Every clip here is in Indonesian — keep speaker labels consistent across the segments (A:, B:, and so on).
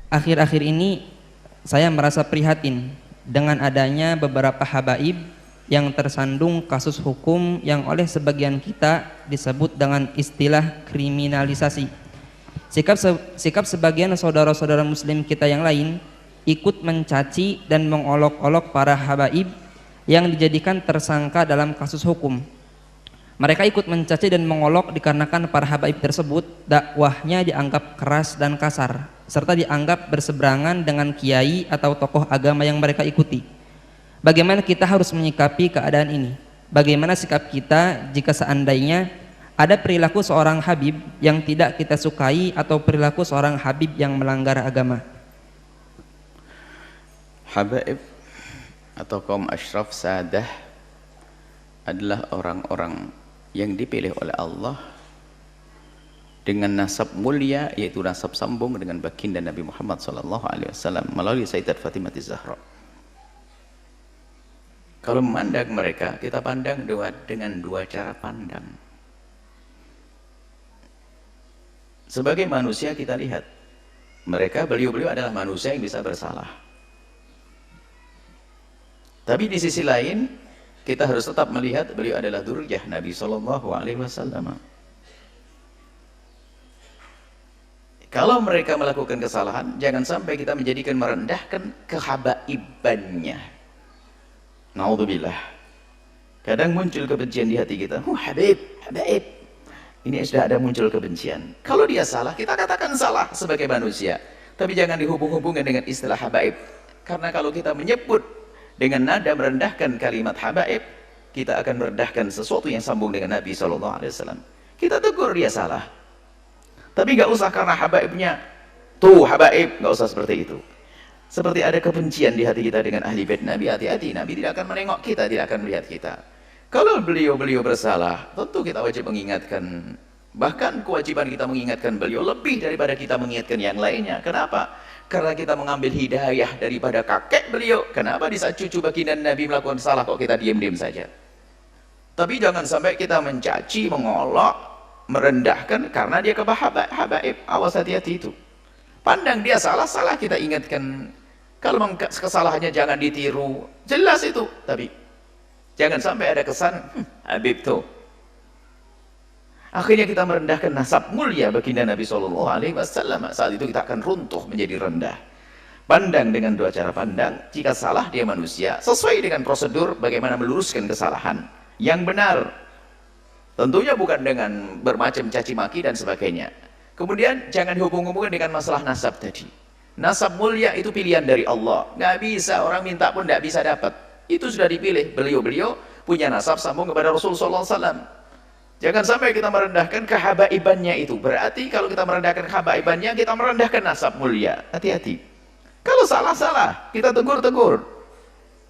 A: Akhir-akhir ini saya merasa prihatin dengan adanya beberapa habaib yang tersandung kasus hukum yang oleh sebagian kita disebut dengan istilah kriminalisasi. Sikap sebagian saudara-saudara muslim kita yang lain ikut mencaci dan mengolok-olok para habaib yang dijadikan tersangka dalam kasus hukum. Mereka ikut mencaci dan mengolok dikarenakan para habaib tersebut dakwahnya dianggap keras dan kasar, serta dianggap berseberangan dengan kiai atau tokoh agama yang mereka ikuti. Bagaimana kita harus menyikapi keadaan ini? Bagaimana sikap kita jika seandainya ada perilaku seorang habib yang tidak kita sukai atau perilaku seorang habib yang melanggar agama?
B: Habaib atau kaum asyraf sadah adalah orang-orang yang dipilih oleh Allah dengan nasab mulia, yaitu nasab sambung dengan baginda Nabi Muhammad SAW melalui Sayyidat Fatimah Zahra. Kalau memandang mereka, kita pandang dengan dua cara pandang. Sebagai manusia kita lihat mereka, beliau-beliau adalah manusia yang bisa bersalah. Tapi di sisi lain kita harus tetap melihat beliau adalah dzurriyyah Nabi SAW. Kalau mereka melakukan kesalahan, jangan sampai kita menjadikan merendahkan kehabaibannya. Naudzubillah. Kadang muncul kebencian di hati kita. Habib, habaib. Ini sudah ada muncul kebencian. Kalau dia salah, kita katakan salah sebagai manusia. Tapi jangan dihubung-hubungkan dengan istilah habaib. Karena kalau kita menyebut dengan nada merendahkan kalimat habaib, kita akan merendahkan sesuatu yang sambung dengan Nabi SAW. Kita tegur dia salah, tapi gak usah karena habaibnya tuh habaib, gak usah seperti itu. Seperti ada kebencian di hati kita dengan ahli bait Nabi, hati-hati, Nabi tidak akan menengok kita, tidak akan melihat kita. Kalau beliau-beliau bersalah, tentu kita wajib mengingatkan. Bahkan kewajiban kita mengingatkan beliau lebih daripada kita mengingatkan yang lainnya. Kenapa? Karena kita mengambil hidayah daripada kakek beliau. Kenapa di saat cucu baginda Nabi melakukan salah kok kita diam-diam saja? Tapi jangan sampai kita mencaci, mengolok, merendahkan karena dia habaib. Awas, hati-hati itu. Pandang dia salah-salah, kita ingatkan. Kalau kesalahannya jangan ditiru, jelas itu. Tapi jangan sampai ada kesan habib tuh. Akhirnya kita merendahkan nasab mulia baginda Nabi SAW. Saat itu kita akan runtuh menjadi rendah. Pandang dengan dua cara pandang. Jika salah dia manusia, sesuai dengan prosedur bagaimana meluruskan kesalahan yang benar. Tentunya bukan dengan bermacam caci maki dan sebagainya. Kemudian jangan dihubung-hubungkan dengan masalah nasab tadi. Nasab mulia itu pilihan dari Allah. Nggak bisa, orang minta pun nggak bisa dapat. Itu sudah dipilih. Beliau-beliau punya nasab sambung kepada Rasulullah SAW. Jangan sampai kita merendahkan kehabaibannya itu. Berarti kalau kita merendahkan kehabaibannya, kita merendahkan nasab mulia. Hati-hati. Kalau salah-salah, kita tegur-tegur.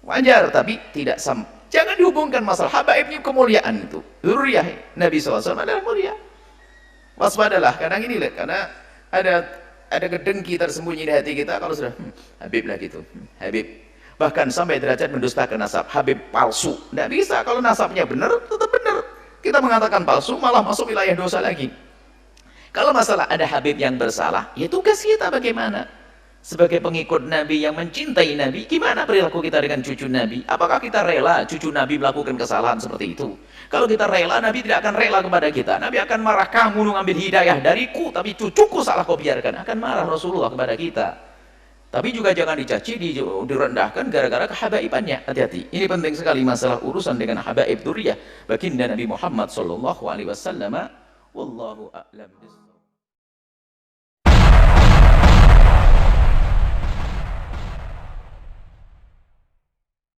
B: Wajar, tapi tidak jangan dihubungkan masalah habaibnya kemuliaan itu. Dzurriyyah Nabi SAW adalah mulia. Waspadalah, kadang ini lihat, karena ada kedengki tersembunyi di hati kita. Kalau sudah habib lah gitu, habib. Bahkan sampai derajat mendustakan nasab, habib palsu. Tidak bisa, kalau nasabnya benar, tetap benar. Kita mengatakan palsu, malah masuk wilayah dosa lagi. Kalau masalah ada habib yang bersalah, ya tugas kita bagaimana? Sebagai pengikut Nabi yang mencintai Nabi, gimana perilaku kita dengan cucu Nabi? Apakah kita rela cucu Nabi melakukan kesalahan seperti itu? Kalau kita rela, Nabi tidak akan rela kepada kita. Nabi akan marah, kamu mengambil hidayah dariku, tapi cucuku salah kau biarkan. Akan marah Rasulullah kepada kita. Tapi juga jangan dicaci, direndahkan gara-gara kehabaibannya. Hati-hati. Ini penting sekali masalah urusan dengan habaib dzurriyyah baginda Nabi Muhammad SAW. Wallahu a'lam.